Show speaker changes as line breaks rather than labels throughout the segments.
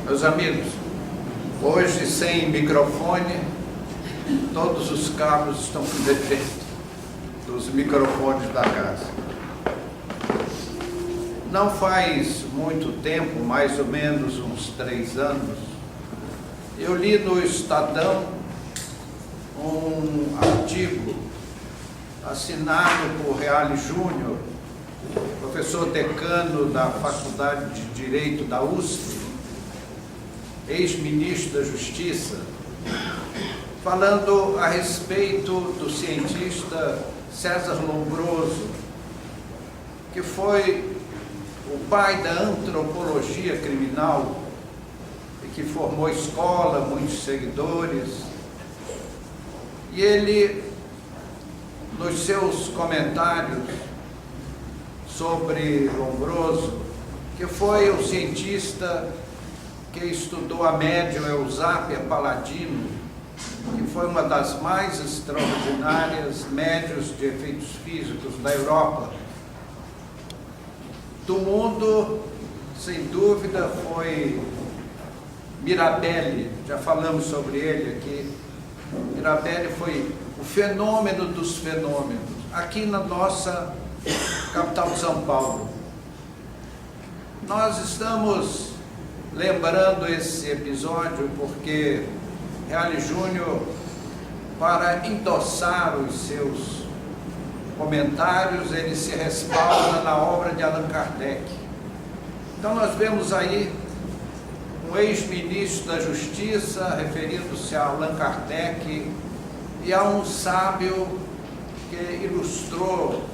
Meus amigos, hoje sem microfone, todos os cabos estão com defeito dos microfones da casa. Não faz muito tempo, mais ou menos uns 3 anos, eu li no Estadão um artigo assinado por Reale Júnior, professor decano da Faculdade de Direito da USP, ex-ministro da Justiça, falando a respeito do cientista César Lombroso, que foi o pai da antropologia criminal e que formou escola, muitos seguidores. E ele, nos seus comentários sobre Lombroso, que foi o cientista que estudou a médium Eusápia Paladino, que foi uma das mais extraordinárias médiuns de efeitos físicos da Europa. Do mundo, sem dúvida, foi Mirabelli, já falamos sobre ele aqui. Mirabelli foi o fenômeno dos fenômenos, aqui na nossa capital de São Paulo. Nós estamos lembrando esse episódio porque Reale Júnior, para endossar os seus comentários, ele se respalda na obra de Allan Kardec. Então nós vemos aí um ex-ministro da Justiça referindo-se a Allan Kardec e a um sábio que ilustrou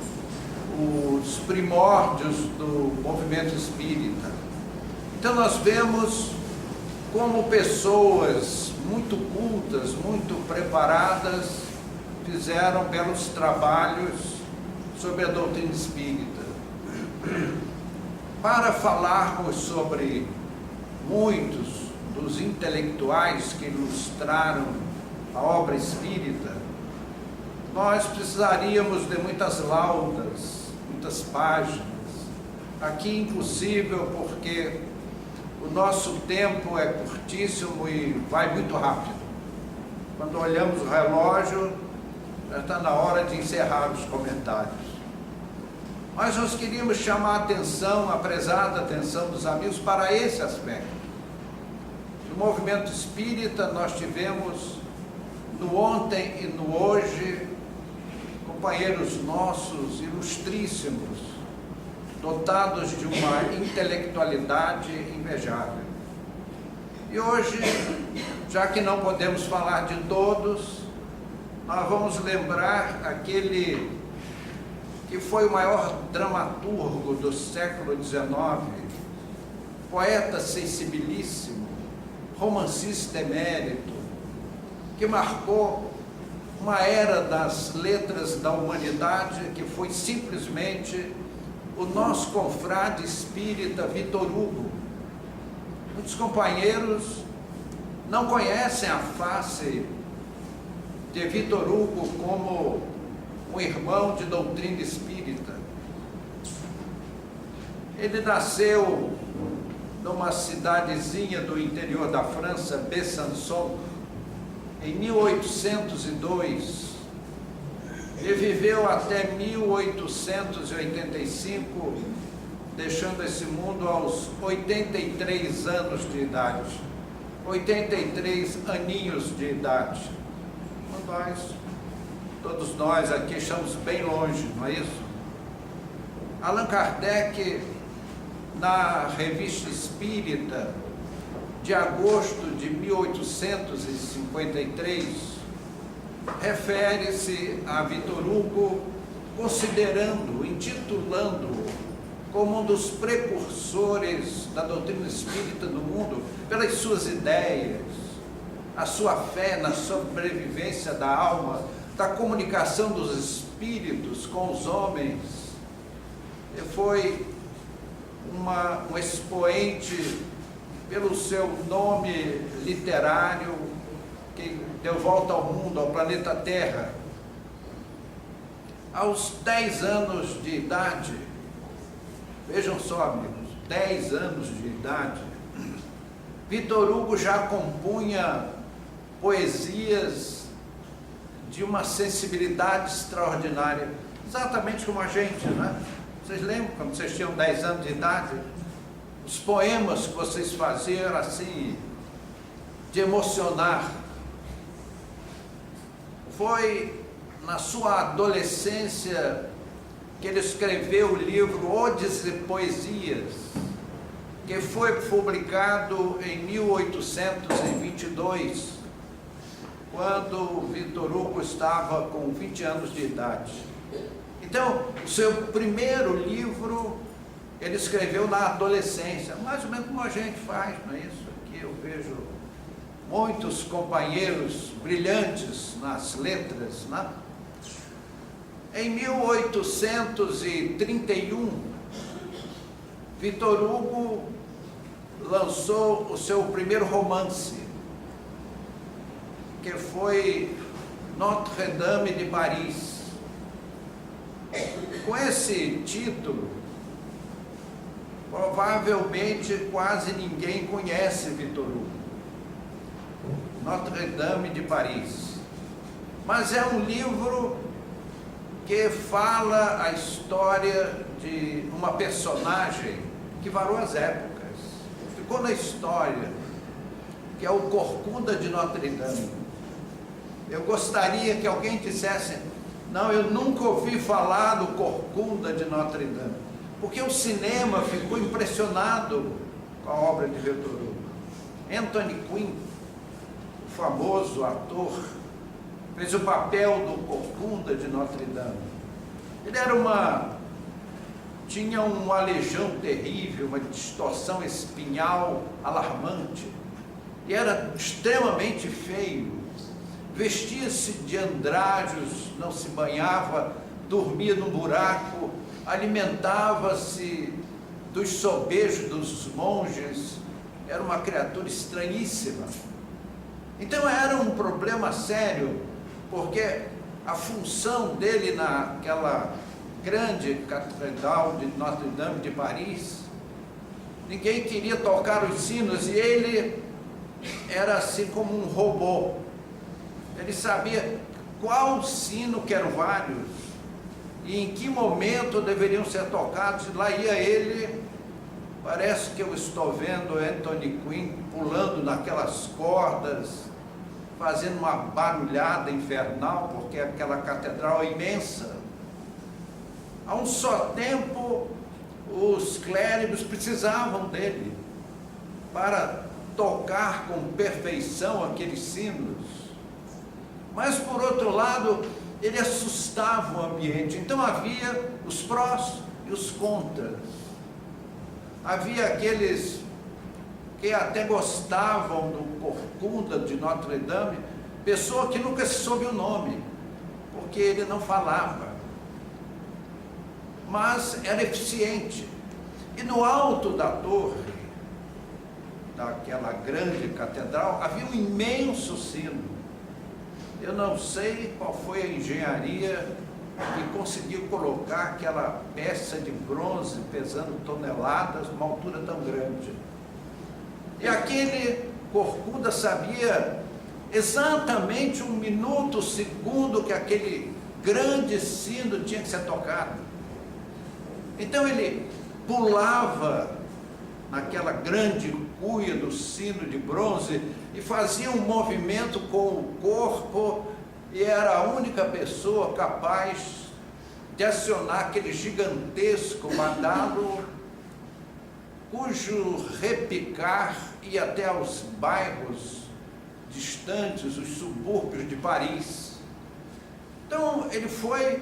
os primórdios do movimento espírita. Então nós vemos como pessoas muito cultas, muito preparadas, fizeram belos trabalhos sobre a doutrina espírita. Para falarmos sobre muitos dos intelectuais que ilustraram a obra espírita, nós precisaríamos de muitas laudas, muitas páginas. Aqui impossível, porque o nosso tempo é curtíssimo e vai muito rápido. Quando olhamos o relógio, já está na hora de encerrar os comentários. Mas nós queríamos chamar a atenção, a prezada atenção dos amigos para esse aspecto. No movimento espírita nós tivemos, no ontem e no hoje, companheiros nossos ilustríssimos, dotados de uma intelectualidade invejável. E hoje, já que não podemos falar de todos, nós vamos lembrar aquele que foi o maior dramaturgo do século XIX, poeta sensibilíssimo, romancista emérito, que marcou uma era das letras da humanidade, que foi simplesmente o nosso confrade espírita Vitor Hugo. Muitos companheiros não conhecem a face de Vitor Hugo como um irmão de doutrina espírita. Ele nasceu numa cidadezinha do interior da França, Besançon, em 1802, e viveu até 1885, deixando esse mundo aos 83 anos de idade, 83 aninhos de idade. Todos nós aqui estamos bem longe, não é isso? Allan Kardec, na Revista Espírita, de agosto de 1853, refere-se a Vitor Hugo, intitulando-o como um dos precursores da doutrina espírita do mundo, pelas suas ideias, a sua fé na sobrevivência da alma, da comunicação dos espíritos com os homens. Ele foi um expoente pelo seu nome literário, que deu volta ao mundo, ao planeta Terra. Aos 10 anos de idade, vejam só, amigos, 10 anos de idade, Victor Hugo já compunha poesias de uma sensibilidade extraordinária, exatamente como a gente, né? Vocês lembram, quando vocês tinham 10 anos de idade, os poemas que vocês faziam eram assim, de emocionar. Foi na sua adolescência que ele escreveu o livro Odes e Poesias, que foi publicado em 1822, quando Victor Hugo estava com 20 anos de idade. Então, o seu primeiro livro ele escreveu na adolescência, mais ou menos como a gente faz, não é isso? Aqui eu vejo muitos companheiros brilhantes nas letras, né? Em 1831, Victor Hugo lançou o seu primeiro romance, que foi Notre-Dame de Paris. Com esse título, provavelmente quase ninguém conhece Victor Hugo. Notre-Dame de Paris. Mas é um livro que fala a história de uma personagem que varou as épocas, ficou na história, que é o Corcunda de Notre-Dame. Eu gostaria que alguém dissesse: não, eu nunca ouvi falar do Corcunda de Notre-Dame, porque o cinema ficou impressionado com a obra de Victor Hugo. Anthony Quinn, o famoso ator, fez o papel do Corcunda de Notre-Dame. Ele tinha um aleijão terrível, uma distorção espinhal alarmante, e era extremamente feio. Vestia-se de andrajos, não se banhava, dormia num buraco, alimentava-se dos sobejos dos monges, era uma criatura estranhíssima. Então era um problema sério, porque a função dele naquela grande catedral de Notre-Dame de Paris, ninguém queria tocar os sinos, e ele era assim como um robô. Ele sabia qual sino, que eram vários, e em que momento deveriam ser tocados, e lá ia ele. Parece que eu estou vendo Anthony Quinn pulando naquelas cordas, fazendo uma barulhada infernal, porque aquela catedral é imensa. A um só tempo, os clérigos precisavam dele para tocar com perfeição aqueles sinos. Mas, por outro lado, ele assustava o ambiente. Então havia os prós e os contras. Havia aqueles que até gostavam do Corcunda de Notre-Dame, pessoa que nunca se soube o nome, porque ele não falava, mas era eficiente. E no alto da torre, daquela grande catedral, havia um imenso sino. Eu não sei qual foi a engenharia que conseguiu colocar aquela peça de bronze pesando toneladas numa altura tão grande. E aquele Corcunda sabia exatamente um minuto, segundo que aquele grande sino tinha que ser tocado. Então ele pulava naquela grande cuia do sino de bronze e fazia um movimento com o corpo, e era a única pessoa capaz de acionar aquele gigantesco badalo, cujo repicar ia até aos bairros distantes, os subúrbios de Paris. Então ele foi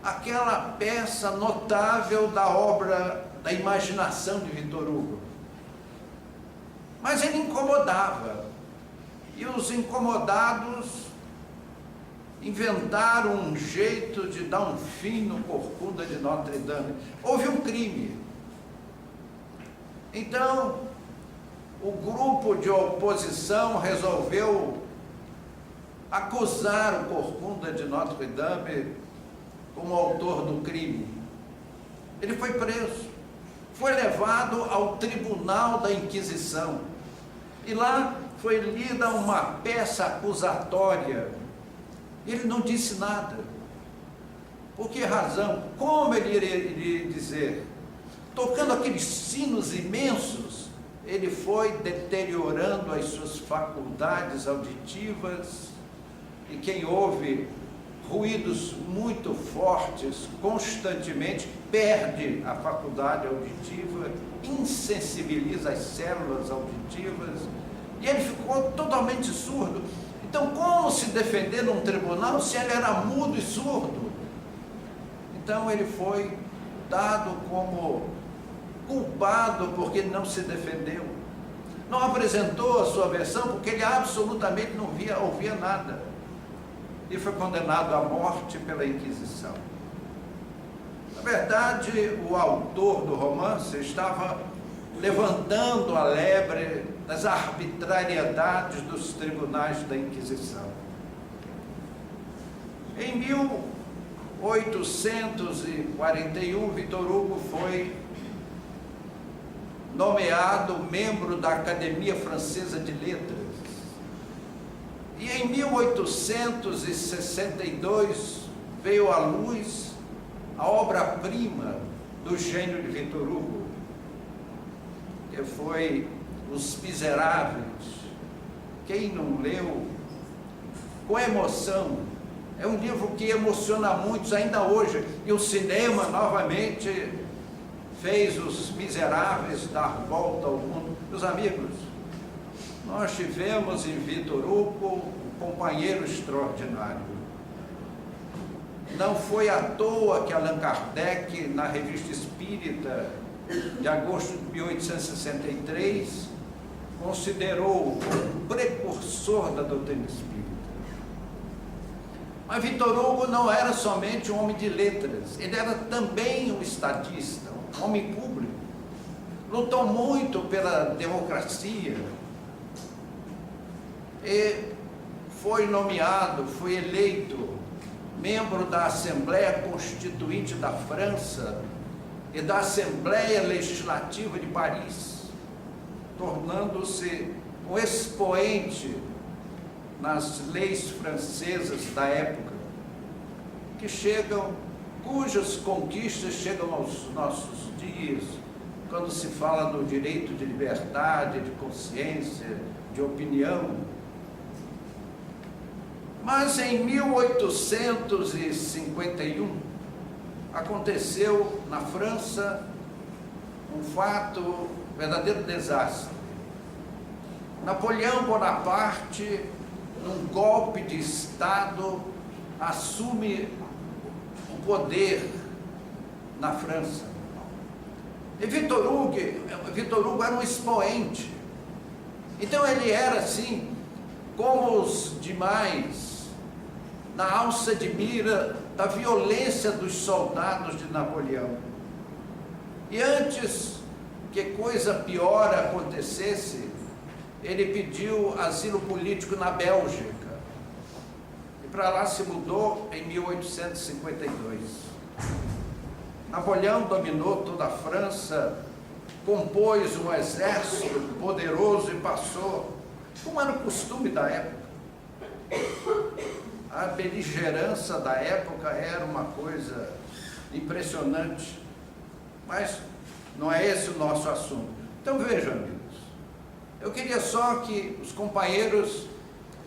aquela peça notável da obra, da imaginação de Victor Hugo. Mas ele incomodava, e os incomodados inventaram um jeito de dar um fim no Corcunda de Notre-Dame. Houve um crime. Então, o grupo de oposição resolveu acusar o Corcunda de Notre-Dame como autor do crime. Ele foi preso, foi levado ao tribunal da Inquisição. E lá foi lida uma peça acusatória. Ele não disse nada. Por que razão? Como ele iria dizer? Tocando aqueles sinos imensos, ele foi deteriorando as suas faculdades auditivas, e quem ouve ruídos muito fortes constantemente perde a faculdade auditiva, insensibiliza as células auditivas, e ele ficou totalmente surdo. Então, como se defender num tribunal se ele era mudo e surdo? Então ele foi dado como culpado porque não se defendeu. Não apresentou a sua versão porque ele absolutamente não ouvia nada. E foi condenado à morte pela Inquisição. Na verdade, o autor do romance estava levantando a lebre das arbitrariedades dos tribunais da Inquisição. Em 1841, Victor Hugo foi nomeado membro da Academia Francesa de Letras. E em 1862 veio à luz a obra-prima do gênio de Victor Hugo, que foi Os Miseráveis. Quem não leu, com emoção, é um livro que emociona muitos ainda hoje, e o cinema novamente fez Os Miseráveis dar volta ao mundo. Meus amigos, nós tivemos em Victor Hugo um companheiro extraordinário. Não foi à toa que Allan Kardec, na Revista Espírita de agosto de 1863, considerou o precursor da doutrina espírita. Mas Victor Hugo não era somente um homem de letras, ele era também um estadista, um homem público. Lutou muito pela democracia e foi nomeado, foi eleito membro da Assembleia Constituinte da França e da Assembleia Legislativa de Paris, tornando-se um expoente nas leis francesas da época, cujas conquistas chegam aos nossos dias, quando se fala do direito de liberdade, de consciência, de opinião. Mas em 1851, aconteceu na França um fato, verdadeiro desastre. Napoleão Bonaparte, num golpe de Estado, assume o poder na França. E Victor Hugo era um expoente. Então ele era assim, como os demais, na alça de mira da violência dos soldados de Napoleão. E antes que coisa pior acontecesse, ele pediu asilo político na Bélgica. E para lá se mudou em 1852. Napoleão dominou toda a França, compôs um exército poderoso e passou, como era o costume da época. A beligerância da época era uma coisa impressionante, mas não é esse o nosso assunto. Então vejam, amigos, eu queria só que os companheiros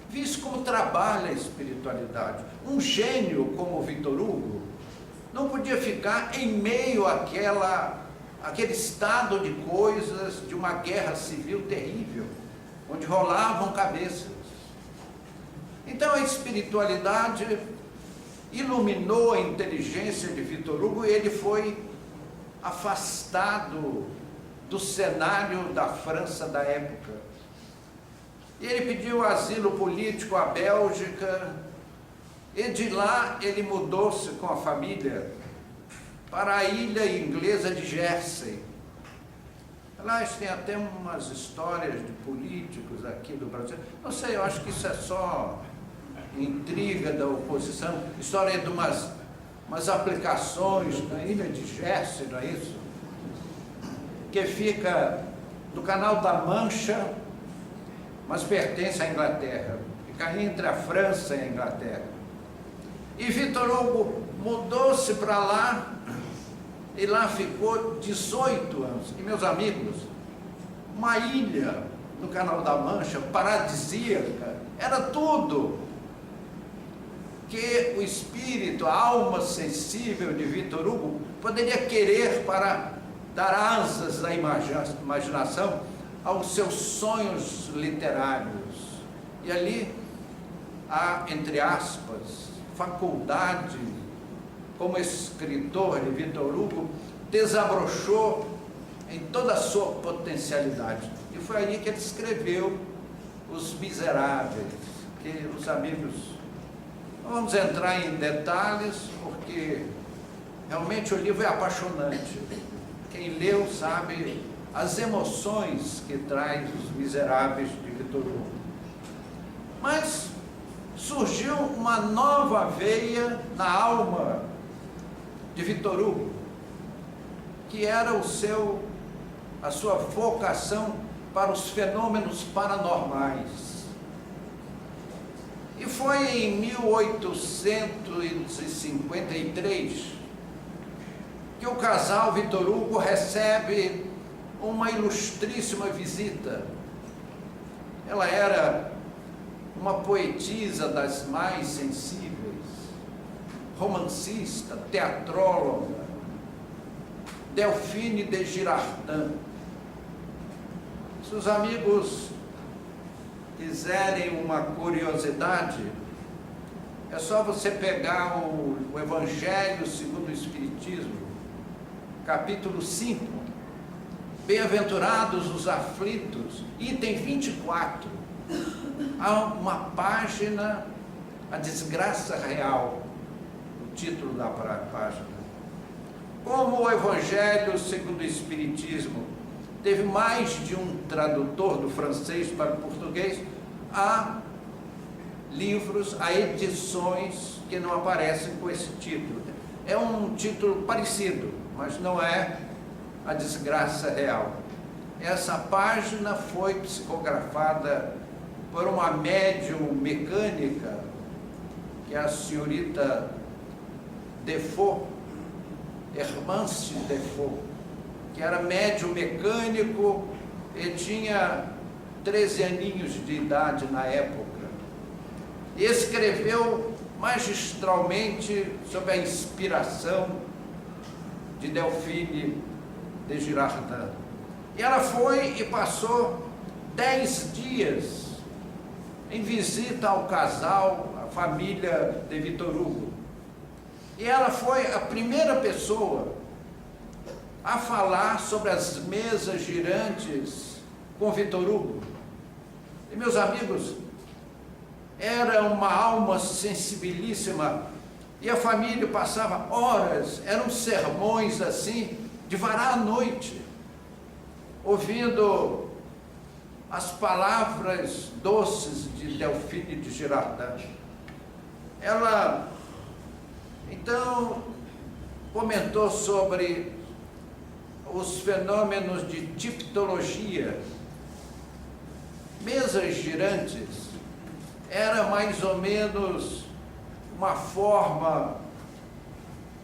vissem como trabalha a espiritualidade. Um gênio como Victor Hugo não podia ficar em meio àquele estado de coisas de uma guerra civil terrível, onde rolavam cabeças. Então a espiritualidade iluminou a inteligência de Victor Hugo e ele foi afastado do cenário da França da época. E ele pediu asilo político à Bélgica, e de lá ele mudou-se com a família para a ilha inglesa de Jersey. Aliás, tem até umas histórias de políticos aqui do Brasil. Não sei, eu acho que isso é só intriga da oposição, história de umas aplicações na ilha de Jersey, não é isso? que fica no Canal da Mancha, mas pertence à Inglaterra, fica entre a França e a Inglaterra. E Victor Hugo mudou-se para lá, e lá ficou 18 anos. E, meus amigos, uma ilha no Canal da Mancha, paradisíaca, era tudo que o espírito, a alma sensível de Victor Hugo poderia querer para dar asas à imaginação aos seus sonhos literários. E ali há, entre aspas, faculdade, como escritor de Victor Hugo, desabrochou em toda a sua potencialidade. E foi aí que ele escreveu Os Miseráveis, que os amigos, não vamos entrar em detalhes, porque realmente o livro é apaixonante. Quem leu sabe as emoções que traz Os Miseráveis de Victor Hugo. Mas surgiu uma nova veia na alma de Victor Hugo, que era a sua vocação para os fenômenos paranormais. E foi em 1853 que o casal Victor Hugo recebe uma ilustríssima visita. Ela era uma poetisa das mais sensíveis, romancista, teatróloga, Delphine de Girardin. Se os amigos quiserem uma curiosidade, é só você pegar o Evangelho segundo o Espiritismo, capítulo 5, Bem-aventurados os aflitos, item 24, há uma página, A Desgraça Real, o título da página. Como o Evangelho segundo o Espiritismo teve mais de um tradutor do francês para o português, há livros, há edições que não aparecem com esse título. É um título parecido, mas não é A Desgraça Real. Essa página foi psicografada por uma médium mecânica, que é a senhorita Defoe, Hermance Defoe, que era médium mecânico e tinha 13 aninhos de idade na época. E escreveu magistralmente sob a inspiração de Delphine de Girardin. E ela foi e passou 10 dias em visita ao casal, à família de Victor Hugo. E ela foi a primeira pessoa a falar sobre as mesas girantes com Victor Hugo. E, meus amigos, era uma alma sensibilíssima, e a família passava horas, eram sermões assim, de varar a noite, ouvindo as palavras doces de Delphine de Girardin. Ela, então, comentou sobre os fenômenos de tipologia. Mesas girantes era mais ou menos uma forma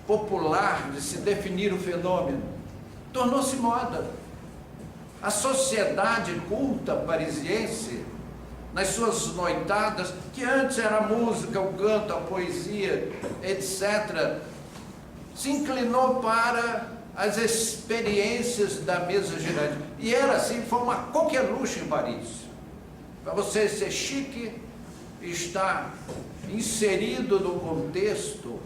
popular de se definir o fenômeno. Tornou-se moda. A sociedade culta parisiense, nas suas noitadas, que antes era a música, o canto, a poesia, etc., se inclinou para as experiências da mesa girante. E era assim, foi uma coqueluche em Paris. Para você ser chique, estar inserido no contexto,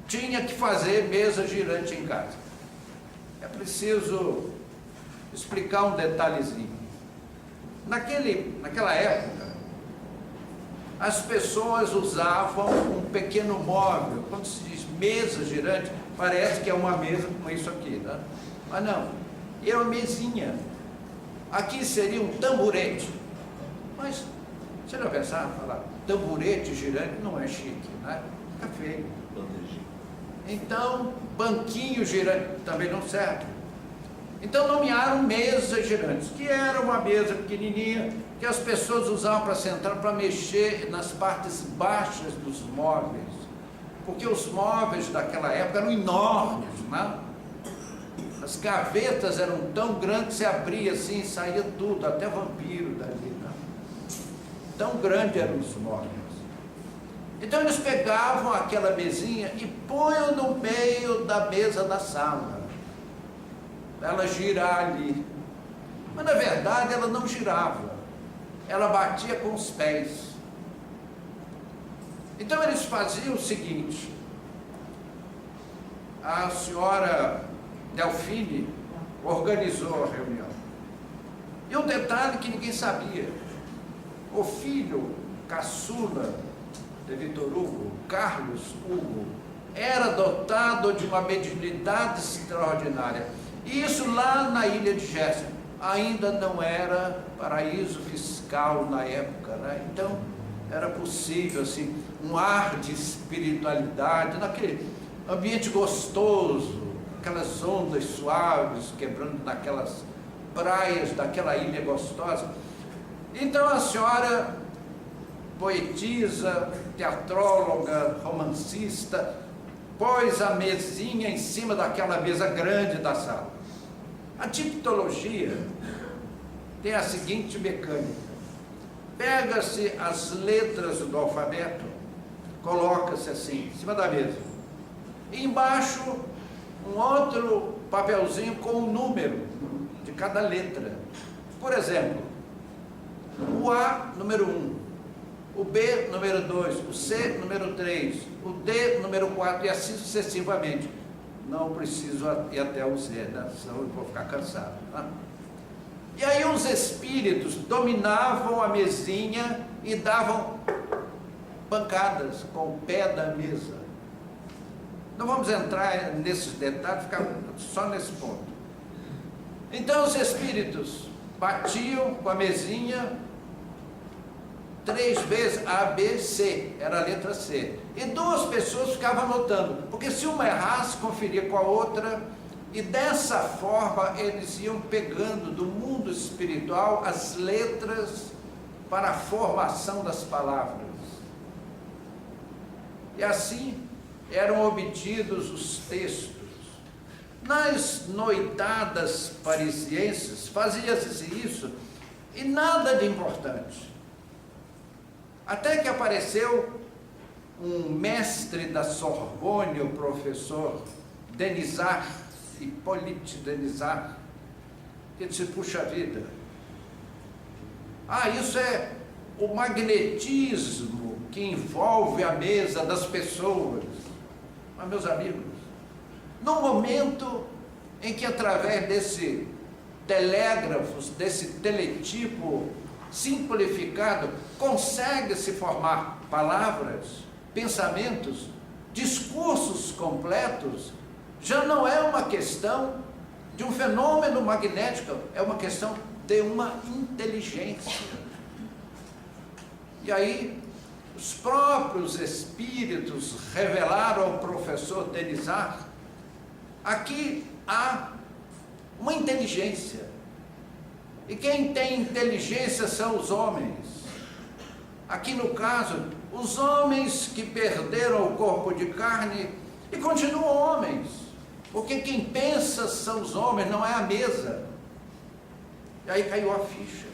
tinha que fazer mesa girante em casa. É preciso explicar um detalhezinho. Naquela época, as pessoas usavam um pequeno móvel. Quando se diz mesa girante, parece que é uma mesa como isso aqui, né? Mas não, é uma mesinha. Aqui seria um tamborete. Mas, você já pensaram em falar tamborete girante? Não é chique, né? Fica feio. Então, banquinho girante também não serve. Então nomearam mesas girantes, que era uma mesa pequenininha, que as pessoas usavam para sentar, para mexer nas partes baixas dos móveis, porque os móveis daquela época eram enormes, né? As gavetas eram tão grandes que se abria assim e saía tudo, até vampiro dali, né? Tão grandes eram os móveis. Então eles pegavam aquela mesinha e punham no meio da mesa da sala, para ela girar ali. Mas na verdade ela não girava, ela batia com os pés. Então eles faziam o seguinte: a senhora Delfine organizou a reunião. E um detalhe que ninguém sabia: o filho caçula de Victor Hugo, Carlos Hugo, era dotado de uma mediunidade extraordinária. E isso lá na ilha de Jersey. Ainda não era paraíso fiscal na época, né? Então era possível assim, um ar de espiritualidade, naquele ambiente gostoso, aquelas ondas suaves quebrando naquelas praias daquela ilha gostosa. Então a senhora, poetisa, teatróloga, romancista, pôs a mesinha em cima daquela mesa grande da sala. A tipologia tem a seguinte mecânica: pega-se as letras do alfabeto, coloca-se assim, em cima da mesa, e embaixo um outro papelzinho com o número de cada letra. Por exemplo, o A, número 1, o B, número 2, o C, número 3, o D, número 4, e assim sucessivamente. Não preciso ir até o Z, né? Senão eu vou ficar cansado, tá? E aí os espíritos dominavam a mesinha e davam pancadas com o pé da mesa. Não vamos entrar nesses detalhes, ficar só nesse ponto. Então os espíritos batiam com a mesinha 3 vezes, A, B, C, era a letra C. E 2 pessoas ficavam anotando, porque se uma errasse, conferia com a outra, e dessa forma eles iam pegando do mundo espiritual as letras para a formação das palavras. E assim eram obtidos os textos. Nas noitadas parisienses fazia-se isso, e nada de importante. Até que apareceu um mestre da Sorbonne, o professor Denisard, Hippolyte Denisard, que disse: puxa vida, isso é o magnetismo que envolve a mesa das pessoas. Mas, meus amigos, no momento em que através desse telégrafo, desse teletipo simplificado, consegue-se formar palavras, pensamentos, discursos completos, já não é uma questão de um fenômeno magnético, é uma questão de uma inteligência. E aí, os próprios espíritos revelaram ao professor Denisard: aqui há uma inteligência. E quem tem inteligência são os homens. Aqui no caso, os homens que perderam o corpo de carne e continuam homens. Porque quem pensa são os homens, não é a mesa. E aí caiu a ficha.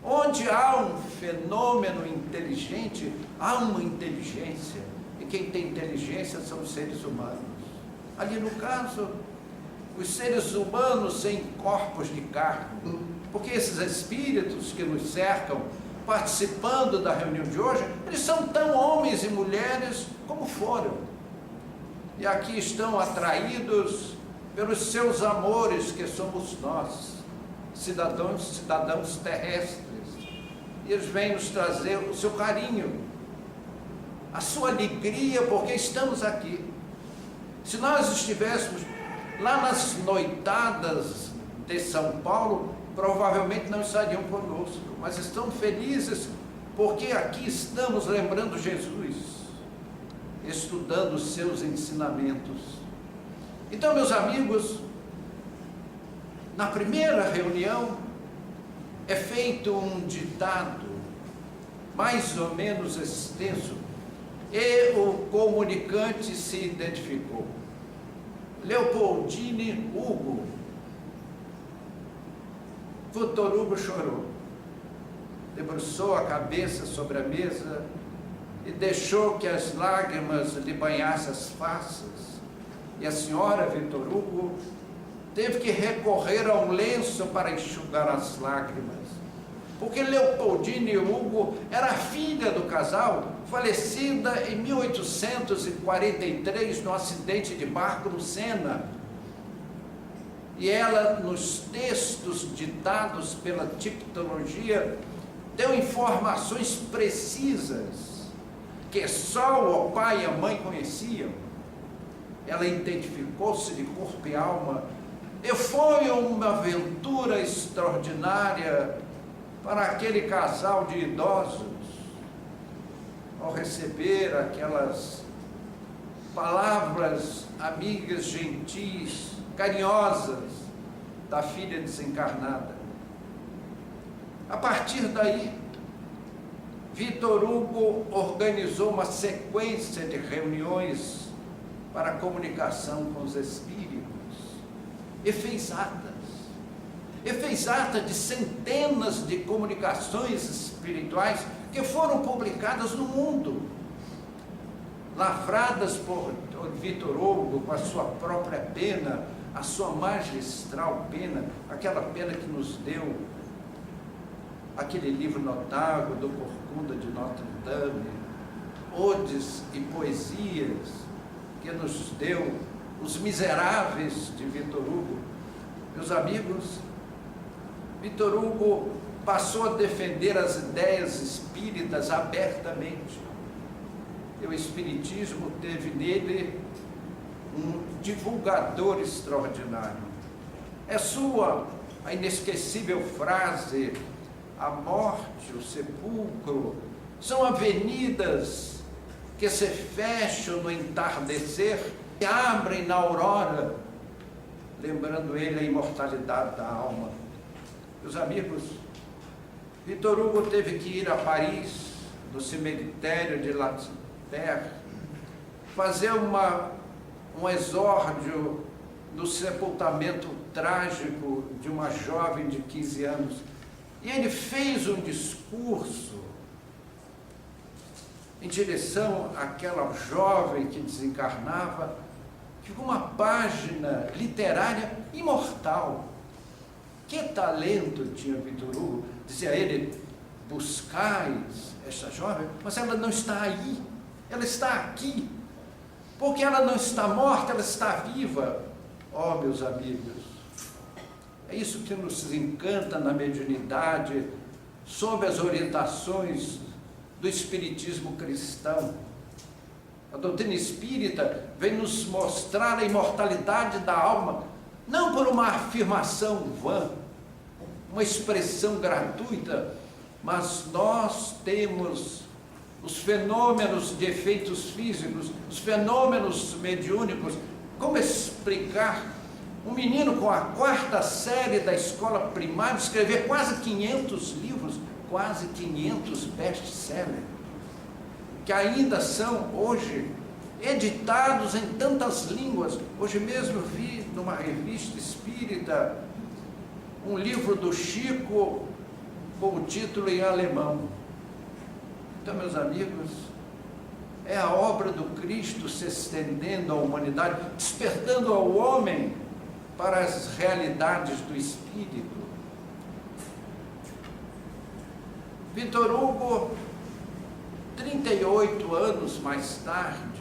Onde há um fenômeno inteligente, há uma inteligência. E quem tem inteligência são os seres humanos. Ali no caso, os seres humanos sem corpos de carne. Porque esses espíritos que nos cercam, participando da reunião de hoje, eles são tão homens e mulheres como foram. E aqui estão atraídos pelos seus amores, que somos nós, cidadãos terrestres. E eles vêm nos trazer o seu carinho, a sua alegria, porque estamos aqui. Se nós estivéssemos lá nas noitadas de São Paulo, provavelmente não estariam conosco, mas estão felizes porque aqui estamos lembrando Jesus, estudando os seus ensinamentos. Então, meus amigos, Na primeira reunião, é feito um ditado mais ou menos extenso, e o comunicante se identificou. Leopoldine Hugo. Vitor Hugo chorou, debruçou a cabeça sobre a mesa e deixou que as lágrimas lhe banhassem as faces. E a senhora Vitor Hugo teve que recorrer a um lenço para enxugar as lágrimas, porque Leopoldine Hugo era filha do casal, falecida em 1843 num acidente de barco no Sena. E ela, nos textos ditados pela tipologia, deu informações precisas que só o pai e a mãe conheciam. Ela identificou-se de corpo e alma, e foi uma aventura extraordinária para aquele casal de idosos, ao receber aquelas palavras amigas, gentis, carinhosas da filha desencarnada. A partir daí, Vitor Hugo organizou uma sequência de reuniões para a comunicação com os espíritos, e fez ata de centenas de comunicações espirituais que foram publicadas no mundo, lavradas por Vitor Hugo com a sua própria pena, a sua magistral pena, aquela pena que nos deu aquele livro notável do Corcunda de Notre Dame, odes e poesias que nos deu Os Miseráveis de Vitor Hugo. Meus amigos, Vitor Hugo passou a defender as ideias espíritas abertamente. E o espiritismo teve nele um divulgador extraordinário. É sua a inesquecível frase: a morte, o sepulcro, são avenidas que se fecham no entardecer e abrem na aurora, lembrando ele a imortalidade da alma. Meus amigos, Vitor Hugo teve que ir a Paris, no cemitério de La Terre, fazer um exórdio no sepultamento trágico de uma jovem de 15 anos. E ele fez um discurso em direção àquela jovem que desencarnava, que ficou uma página literária imortal. Que talento tinha Vitor Hugo, dizia ele: buscais esta jovem, mas ela não está aí, ela está aqui, porque ela não está morta, ela está viva. Oh, meus amigos, é isso que nos encanta na mediunidade, sob as orientações do espiritismo cristão. A doutrina espírita vem nos mostrar a imortalidade da alma, não por uma afirmação vã, uma expressão gratuita, mas nós temos os fenômenos de efeitos físicos, os fenômenos mediúnicos. Como explicar um menino com a 4ª série da escola primária escrever quase 500 livros, quase 500 best-sellers, que ainda são hoje editados em tantas línguas? Hoje mesmo vi numa revista espírita um livro do Chico com o título em alemão. Então, meus amigos, é a obra do Cristo se estendendo à humanidade, despertando ao homem para as realidades do espírito. Vitor Hugo, 38 anos mais tarde,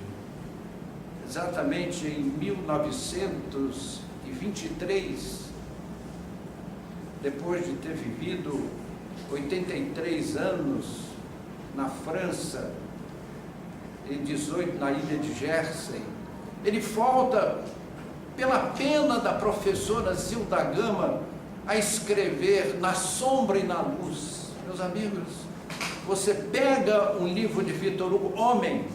exatamente em 1923, depois de ter vivido 83 anos na França e 18 na ilha de Jersey, ele volta pela pena da professora Zilda Gama a escrever Na Sombra e na Luz. Meus amigos, você pega um livro de Vitor Hugo, Homem,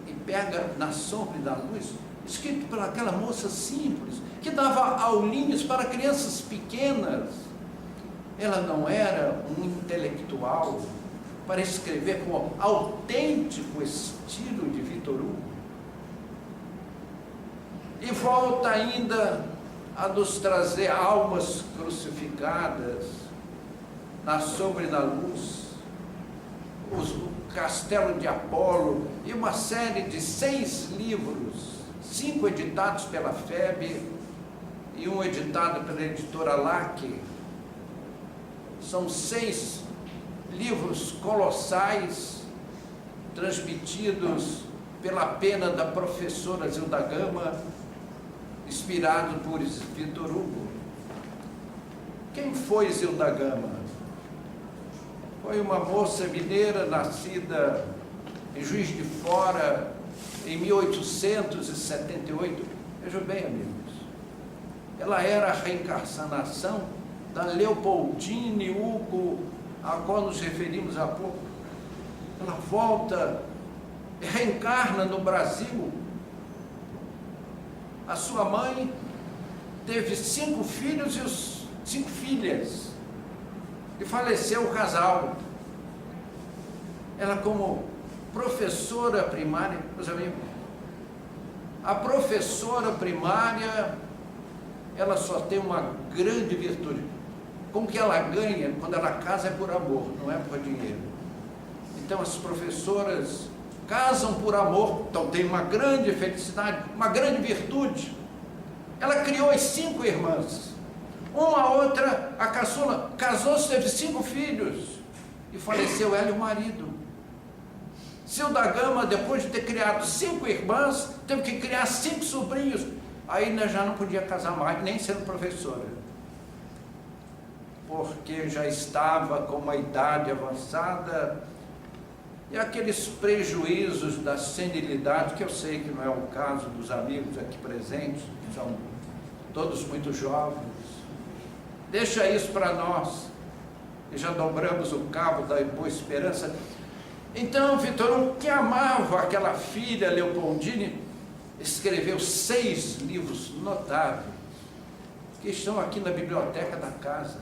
e pega Na Sombra e na Luz, escrito por aquela moça simples, que dava aulinhas para crianças pequenas. Ela não era um intelectual para escrever com autêntico estilo de Victor Hugo. E volta ainda a nos trazer almas crucificadas, na sombra e na luz, o Castelo de Apolo, e uma série de 6 livros, 5 editados pela FEB e um editado pela editora LAC. São 6 livros colossais, transmitidos pela pena da professora Zilda Gama, inspirado por Victor Hugo. Quem foi Zilda Gama? Foi uma moça mineira nascida em Juiz de Fora em 1878. Vejam bem, amigos, ela era a reencarnação da Leopoldine Hugo, a qual nos referimos há pouco. Ela volta e reencarna no Brasil. A sua mãe teve 5 filhos e 5 filhas, e faleceu o casal. Ela, como professora primária, meus amigos, a professora primária, ela só tem uma grande virtude: com o que ela ganha quando ela casa é por amor, não é por dinheiro. Então as professoras casam por amor, então tem uma grande felicidade, uma grande virtude. Ela criou as 5 irmãs. Uma outra, a caçula, casou-se, teve 5 filhos e faleceu ela e o marido. Zilda Gama, depois de ter criado 5 irmãs, teve que criar 5 sobrinhos. Aí já não podia casar mais, nem sendo professora, porque já estava com uma idade avançada, e aqueles prejuízos da senilidade, que eu sei que não é o caso dos amigos aqui presentes, que são todos muito jovens. Deixa isso para nós, e já dobramos o cabo da boa esperança. Então, Victor Hugo, que amava aquela filha Leopoldine, escreveu 6 livros notáveis, que estão aqui na biblioteca da casa.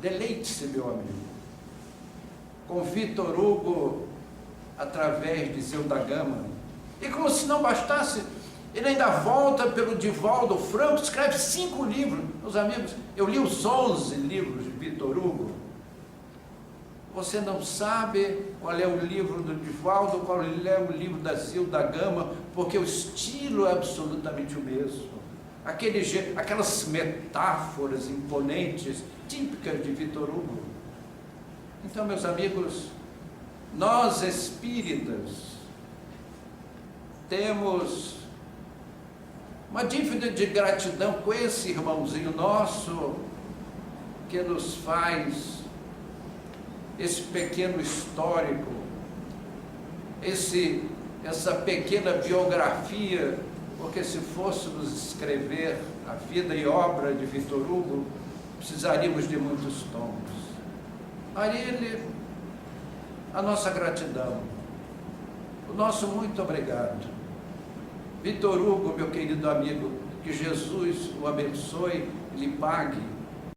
Deleite-se, meu amigo, com Victor Hugo através de Zilda Gama. E como se não bastasse, ele ainda volta pelo Divaldo Franco, escreve 5 livros. Meus amigos, eu li os 11 livros de Victor Hugo. Você não sabe qual é o livro do Divaldo, qual é o livro da Zilda Gama, porque o estilo é absolutamente o mesmo. Aquelas metáforas imponentes, típicas de Victor Hugo. Então, meus amigos, nós espíritas temos uma dívida de gratidão com esse irmãozinho nosso, que nos faz esse pequeno histórico, essa pequena biografia, porque se fôssemos escrever a vida e obra de Victor Hugo, precisaríamos de muitos tomos. A ele, a nossa gratidão, o nosso muito obrigado. Victor Hugo, meu querido amigo, que Jesus o abençoe e lhe pague